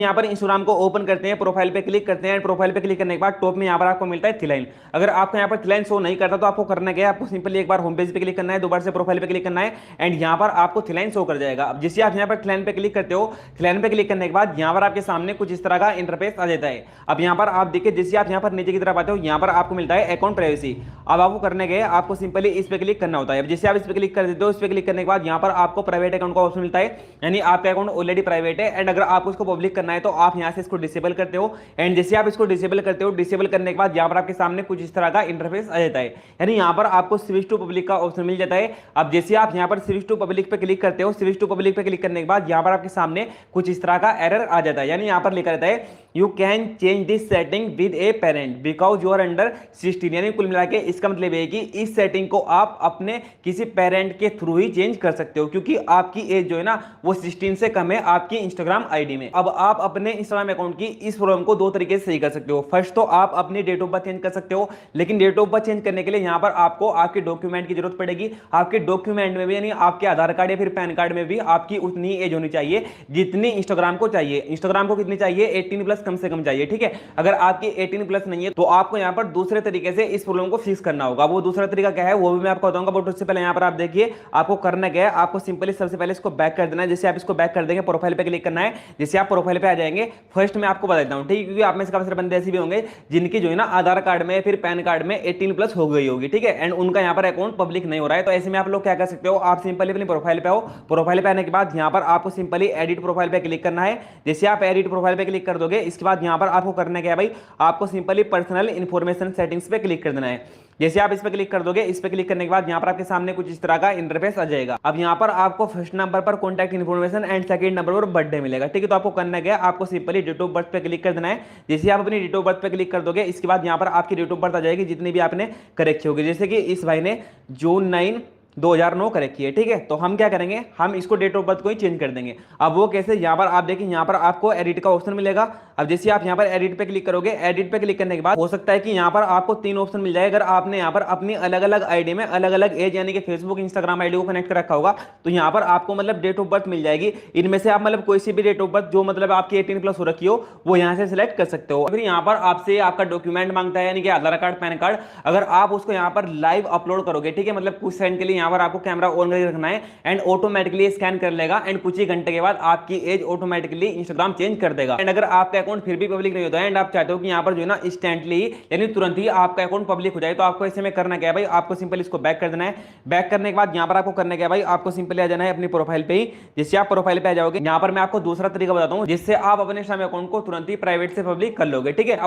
यहाँ पर इंस्टाग्राम को ओपन करते हैं, प्रोफाइल पे क्लिक करते हैं, प्रोफाइल पे क्लिक करने के बाद टॉप में यहाँ पर आपको मिलता है थीलाइन। अगर आपको यहाँ पर थीलाइन शो नहीं करता तो आपको करना क्या है, आपको सिंपली एक बार होम पेज पे क्लिक करना है, दोबारा से प्रोफाइल पे क्लिक करना है एंड यहाँ पर आपको थीलाइन शो कर जाएगा। अब जैसे आप यहाँ पर थीलाइन पे क्लिक करते हो, थीलाइन पे क्लिक करने के बाद यहाँ पर आपके सामने कुछ इस तरह का इंटरफेस आ जाता है। अब यहाँ पर आप देखिए, जैसे आप यहाँ पर नीचे की तरफ आते हो, यहाँ पर आपको मिलता है अकाउंट प्राइवेसी। अब आपको करने गए, आपको सिंपली इस पे क्लिक करना होता है। अब जैसे आप इस पे क्लिक कर देते हो, इस पे क्लिक करने के बाद यहाँ पर आपको प्राइवेट अकाउंट का ऑप्शन मिलता है, यानी आपका अकाउंट ऑलरेडी प्राइवेट है एंड अगर आपको उसको पब्लिक करना है तो आप यहाँ से इसको डिसेबल करते हो एंड जैसे आप इसको डिसेबल करते हो, डिसेबल करने के बाद यहाँ पर आपके सामने कुछ इस तरह का इंटरफेस आ जाता है, यानी यहाँ पर आपको स्विच टू पब्लिक का ऑप्शन मिल जाता है। अब जैसे आप यहाँ पर स्विच टू पब्लिक पे क्लिक करते हो, स्विच टू पब्लिक पे क्लिक करने के बाद यहाँ पर आपके सामने कुछ इस तरह का एरर आ जाता है, यानी यहाँ पर लिखा रहता है you can change this setting with a parent because you are under 16, यानी कुल मिला के इसका मतलब है कि इस सेटिंग को आप अपने किसी पेरेंट के थ्रू ही चेंज कर सकते हो, क्योंकि आपकी एज जो है ना वो 16 से कम है आपकी इंस्टाग्राम आईडी में। अब आप अपने इंस्टाग्राम अकाउंट की इस प्रॉब्लम को दो तरीके से सही कर सकते हो। फर्स्ट तो आप अपनी डेट ऑफ बर्थ चेंज कर सकते हो, लेकिन डेट ऑफ बर्थ चेंज करने के लिए यहाँ पर आपको आपके डॉक्यूमेंट की जरूरत पड़ेगी। आपके डॉक्यूमेंट में भी, यानी आपके आधार कार्ड या फिर पैन कार्ड में भी आपकी उतनी एज होनी चाहिए जितनी इंस्टाग्राम को चाहिए। इंस्टाग्राम को कितनी चाहिए, 18 प्लस कम से कम चाहिए, ठीक है। अगर आपकी 18 प्लस नहीं है तो आपको यहाँ पर दूसरे तरीके से इस प्रॉब्लम को फिक्स करना होगा। वो दूसरा तरीका क्या है वो भी मैं आपको बताऊंगा, बट उससे पहले यहाँ पर आप देखिए आपको करना क्या है। आपको सिंपली सबसे पहले इसको बैक कर देना है। जैसे आप इसको बैक कर देंगे, प्रोफाइल पे क्लिक करना है। जैसे आप प्रोफाइल पे आ जाएंगे, फर्स्ट मैं आपको बता देता हूँ, ठीक है, क्योंकि आप में से काफी सारे बंदे ऐसे भी होंगे जिनकी जो है ना आधार कार्ड में फिर पैन कार्ड में 18 प्लस हो गई होगी, ठीक है, एंड उनका यहाँ पर अकाउंट पब्लिक नहीं हो रहा है। तो ऐसे में आप लोग क्या कर सकते हो, आप सिंपली अपनी प्रोफाइल पे आओ। प्रोफाइल पे आने के बाद यहाँ पर आपको सिंपली एडिट प्रोफाइल पे क्लिक करना है। जैसे आप एडिट प्रोफाइल पे क्लिक कर दोगे, इसके बाद यहाँ पर आपको करना क्या है भाई, आपको सिंपली पर्सनल इंफॉर्मेशन सेटिंग्स पे क्लिक कर देना है। जैसे आप इस पे क्लिक कर दोगे, इस पे क्लिक करने के बाद यहाँ पर आपके सामने कुछ इस तरह का इंटरफेस आ जाएगा। अब यहाँ पर आपको फर्स्ट नंबर पर contact information and second number पर बर्थडे मिलेगा, ठीक है। तो आपको करना क्या है, आपको सिंपली डेट ऑफ बर्थ पे क्लिक कर देना है। जैसे आप अपनी डेट ऑफ बर्थ पे क्लिक कर दोगे, इसके बाद यहाँ पर आपकी डेट ऑफ बर्थ आ जाएगी जितनी भी आपने कर रखी होगी। जैसे कि इस भाई ने जून 9 2009 कर रखी है, ठीक है। तो हम क्या करेंगे, हम इसको डेट ऑफ बर्थ को ही चेंज कर देंगे। अब वो कैसे, यहाँ पर आप देखिए, यहाँ पर आपको एडिट का ऑप्शन मिलेगा। अब जैसे आप यहाँ पर एडिट पे क्लिक करोगे, एडिट पे क्लिक करने के बाद हो सकता है कि यहाँ पर आपको तीन ऑप्शन मिल जाए। अगर आपने यहाँ पर अपनी अलग अलग आईडी में अलग अलग एज यानी कि फेसबुक इंस्टाग्राम आईडी को कनेक्ट कर रखा होगा, तो यहाँ पर आपको मतलब डेट ऑफ बर्थ मिल जाएगी। इनमें से आप मतलब कोई सी भी डेट ऑफ बर्थ जो मतलब आपकी 18 प्लस हो रखी हो वो यहाँ से सिलेक्ट कर सकते हो। फिर यहाँ पर आपसे आपका डॉक्यूमेंट मांगता है, यानी कि आधार कार्ड पैन कार्ड। अगर आप उसको यहाँ पर लाइव अपलोड करोगे, ठीक है, मतलब कुछ सेकंड के लिए यहाँ पर आपको कैमरा ऑन करके रखना है एंड ऑटोमेटिकली स्कैन कर लेगा एंड कुछ ही घंटे के बाद आपकी एज ऑटोमेटिकली इंस्टाग्राम चेंज कर देगा। एंड अगर आपका अकाउंट फिर भी पब्लिक नहीं होता है एंड आप चाहते हो कि यहाँ पर जो है ना इंस्टेंटली यानी तुरंत ही आपका अकाउंट पब्लिक हो जाए, तो आपको ऐसे में करना क्या है भाई, आपको सिंपली इसको बैक कर देना है। बैक करने के बाद यहाँ पर आपको करना क्या है भाई, आपको सिंपली आ जाना है अपनी प्रोफाइल पे ही। जैसे आप प्रोफाइल पे आ जाओगे, यहाँ पर मैं आपको दूसरा तरीका बताता हूँ जिससे आप अपने इंस्टाग्राम अकाउंट को तुरंत ही प्राइवेट से पब्लिक कर लोगे, ठीक है।